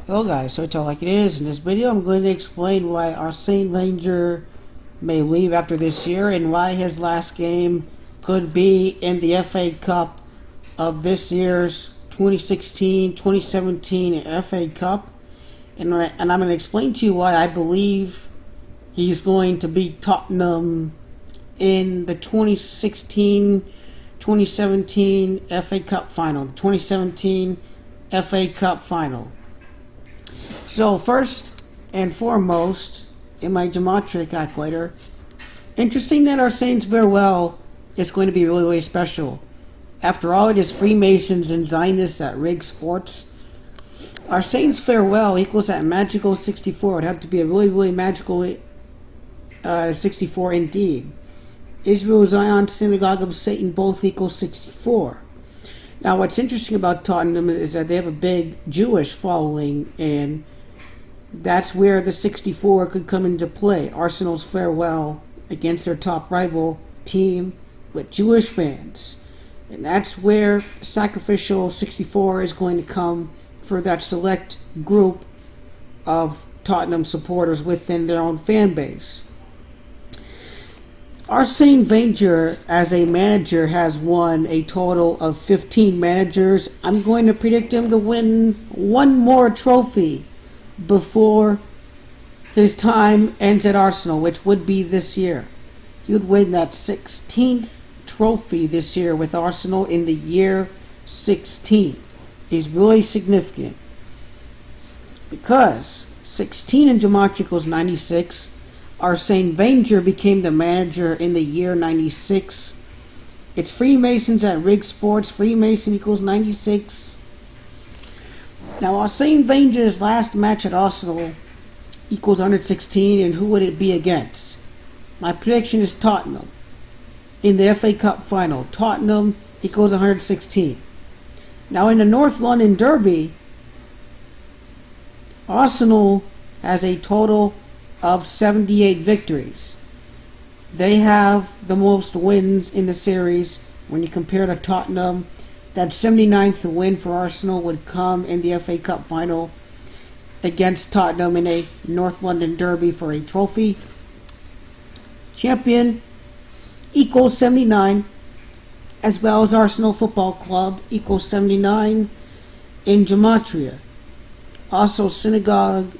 Hello guys, so I tell like it is. In this video I'm going to explain why Arsene Wenger may leave after this year and why his last game could be in the FA Cup of this year's 2016-2017 FA Cup. And I'm going to explain to you why I believe he's going to beat Tottenham in the 2016-2017 FA Cup final. The 2017 FA Cup final. So first and foremost, in my gematria calculator, interesting that Arsene's farewell is going to be really, really special. After all, it is Freemasons and Zionists at Rig Sports. Arsene's farewell equals that magical 64. It would have to be a really, really magical 64 indeed. Israel, Zion, Synagogue of Satan both equal 64. Now, what's interesting about Tottenham is that they have a big Jewish following, and that's where the 64 could come into play. Arsenal's farewell against their top rival team with Jewish fans. And that's where sacrificial 64 is going to come for that select group of Tottenham supporters within their own fan base. Arsene Wenger, as a manager, has won a total of 15 managers. I'm going to predict him to win one more trophy before his time ends at Arsenal, which would be this year. He would win that 16th trophy this year with Arsenal in the year 16. He's really significant because 16 in gematria equals 96. Arsene Wenger became the manager in the year 96. It's Freemasons at Rig Sports. Freemason equals 96. Now, Arsene Wenger's last match at Arsenal equals 116, and who would it be against? My prediction is Tottenham. In the FA Cup final, Tottenham equals 116. Now, in the North London Derby, Arsenal has a total of 78 victories. They have the most wins in the series when you compare to Tottenham. That 79th win for Arsenal would come in the FA Cup final against Tottenham in a North London derby for a trophy. Champion equals 79, as well as Arsenal Football Club equals 79 in gematria. Also, Synagogue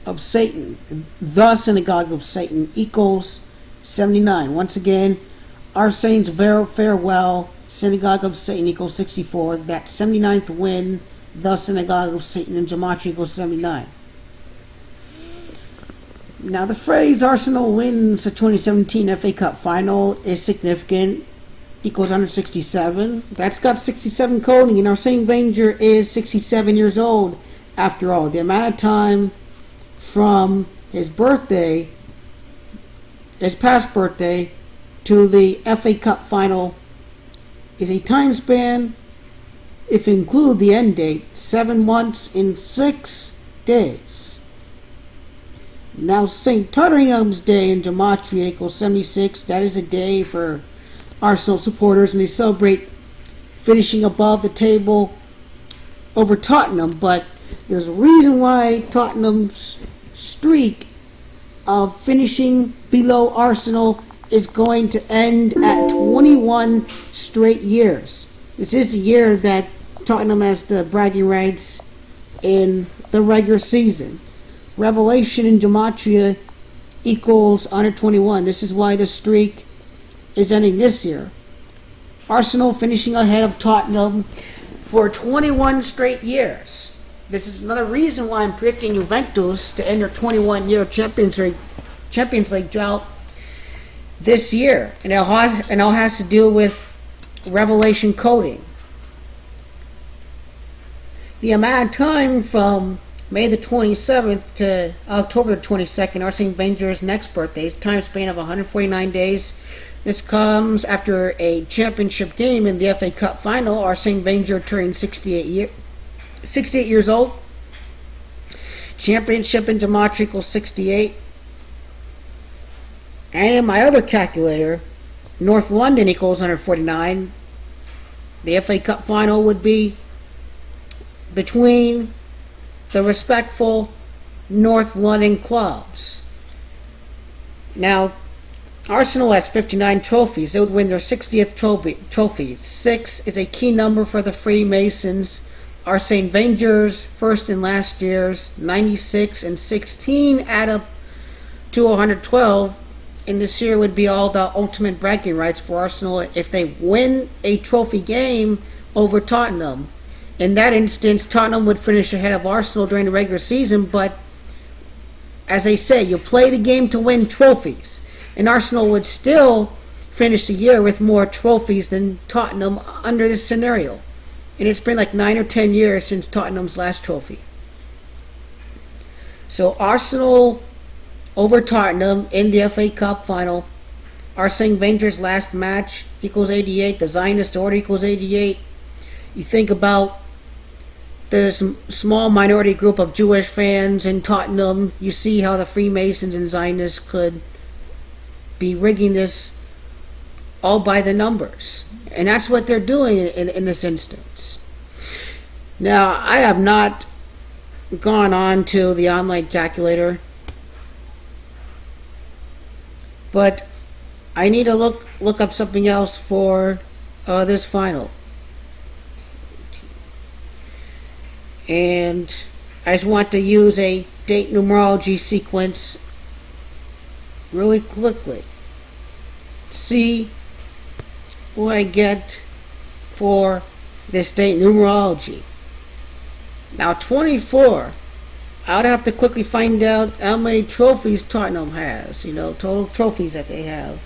of Satan, the Synagogue of Satan equals 79. Once again, Arsene's farewell, Synagogue of Satan equals 64. That 79th win, the Synagogue of Satan in gematria equals 79. Now, the phrase Arsenal wins the 2017 FA Cup final is significant, equals 167. That's got 67 coding, and Arsene Wenger is 67 years old. After all, the amount of time from his birthday, his past birthday, to the FA Cup final is a time span, if you include the end date, 7 months and 6 days. Now, St. Totteringham's Day in gematria equals 76. That is a day for Arsenal supporters, and they celebrate finishing above the table over Tottenham. But there's a reason why Tottenham's streak of finishing below Arsenal is going to end at 21 straight years. This is a year that Tottenham has the bragging rights in the regular season. Revelation in gematria equals 121. This is why the streak is ending this year. Arsenal finishing ahead of Tottenham for 21 straight years. This is another reason why I'm predicting Juventus to end their 21-year Champions League drought this year. And it all has to do with revelation coding. The amount of time from May the 27th to October the 22nd, Arsene Wenger's next birthday, is a time span of 149 days. This comes after a championship game in the FA Cup final. Arsene Wenger turned 68 years old. Championship in gematria equals 68. And in my other calculator, North London equals 149. The FA Cup final would be between the respectful North London clubs. Now, Arsenal has 59 trophies. They would win their 60th trophy. 6 is a key number for the Freemasons. Arsene Wenger's first and last years, 96 and 16, add up to 112. And this year would be all about ultimate bragging rights for Arsenal if they win a trophy game over Tottenham. In that instance, Tottenham would finish ahead of Arsenal during the regular season, but as I say, you play the game to win trophies. And Arsenal would still finish the year with more trophies than Tottenham under this scenario. And it's been like 9 or 10 years since Tottenham's last trophy. So Arsenal over Tottenham in the FA Cup final. Arsene Wenger's last match equals 88. The Zionist order equals 88. You think about the small minority group of Jewish fans in Tottenham. You see how the Freemasons and Zionists could be rigging this all by the numbers. And that's what they're doing in this instance. Now, I have not gone on to the online calculator, but I need to look up something else for this final. And I just want to use a date numerology sequence really quickly. See what I get for this date numerology. Now 24, I would have to quickly find out how many trophies Tottenham has, total trophies that they have.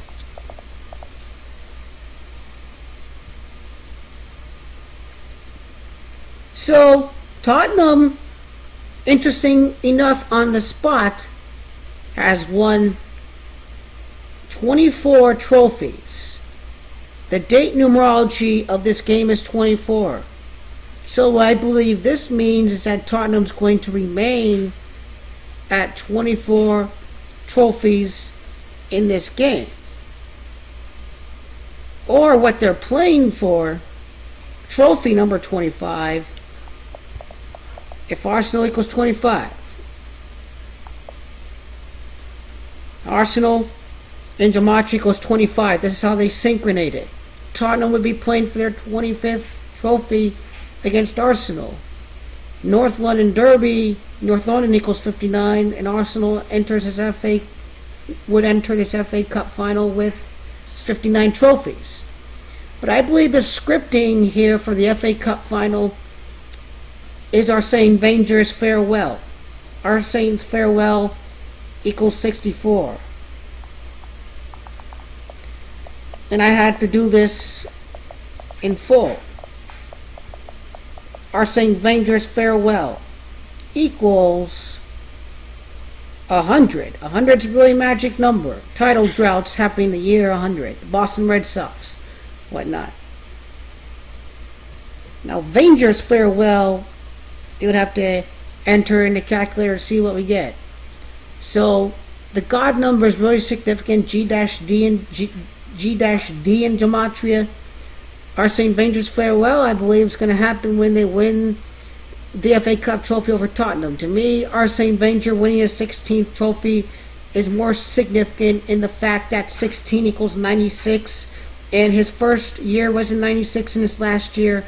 So Tottenham, interesting enough on the spot, has won 24 trophies. The date numerology of this game is 24. So what I believe this means is that Tottenham's going to remain at 24 trophies in this game. Or what they're playing for, trophy number 25, if Arsenal equals 25. Arsenal in gematria equals 25. This is how they synchronate it. Tottenham would be playing for their 25th trophy against Arsenal. North London Derby, North London equals 59, and Arsenal would enter this FA Cup final with 59 trophies. But I believe the scripting here for the FA Cup final is Arsene Wenger's farewell. Arsene's farewell equals 64. And I had to do this in full. Arsene Wenger's farewell equals 100. 100's a really magic number. Title droughts happening the year 100. Boston Red Sox, whatnot. Now Wenger's farewell, you would have to enter in the calculator to see what we get. So the God number is really significant. G-D in gematria. Arsene Wenger's farewell, I believe, is going to happen when they win the FA Cup trophy over Tottenham. To me, Arsene Wenger winning his 16th trophy is more significant in the fact that 16 equals 96, and his first year was in 96, and his last year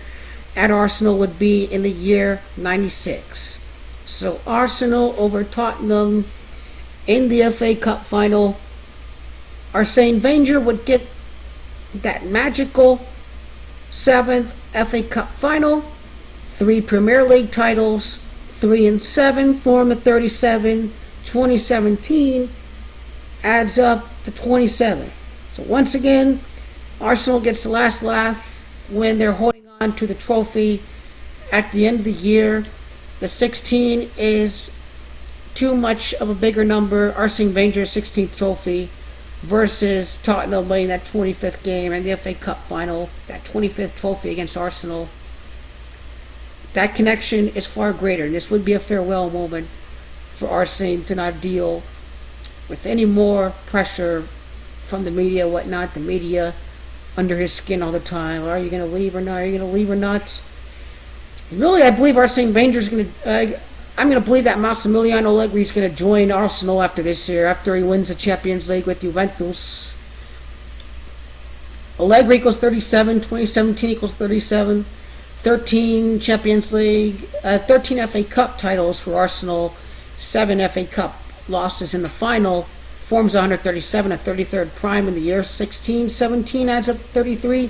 at Arsenal would be in the year 96. So Arsenal over Tottenham in the FA Cup final. Arsene Wenger would get that magical 7th FA Cup final, 3 Premier League titles, 3 and 7 form the 37. 2017 adds up to 27. So once again, Arsenal gets the last laugh when they're holding on to the trophy at the end of the year. The 16 is too much of a bigger number. Arsene Wenger's 16th trophy versus Tottenham winning that 25th game and the FA Cup final, that 25th trophy against Arsenal. That connection is far greater. This would be a farewell moment for Arsene to not deal with any more pressure from the media, whatnot. The media under his skin all the time. Are you going to leave or not? Are you going to leave or not? Really, I believe Arsene Wenger is going to. I'm going to believe that Massimiliano Allegri is going to join Arsenal after this year, after he wins the Champions League with Juventus. Allegri equals 37, 2017 equals 37, 13 Champions League, 13 FA Cup titles for Arsenal, 7 FA Cup losses in the final, forms 137, a 33rd prime in the year, 16, 17 adds up to 33.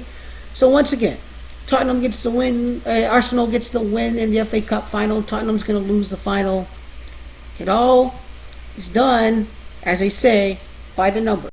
So once again, Tottenham gets the win, Arsenal gets the win in the FA Cup final, Tottenham's going to lose the final. It all is done, as they say, by the number.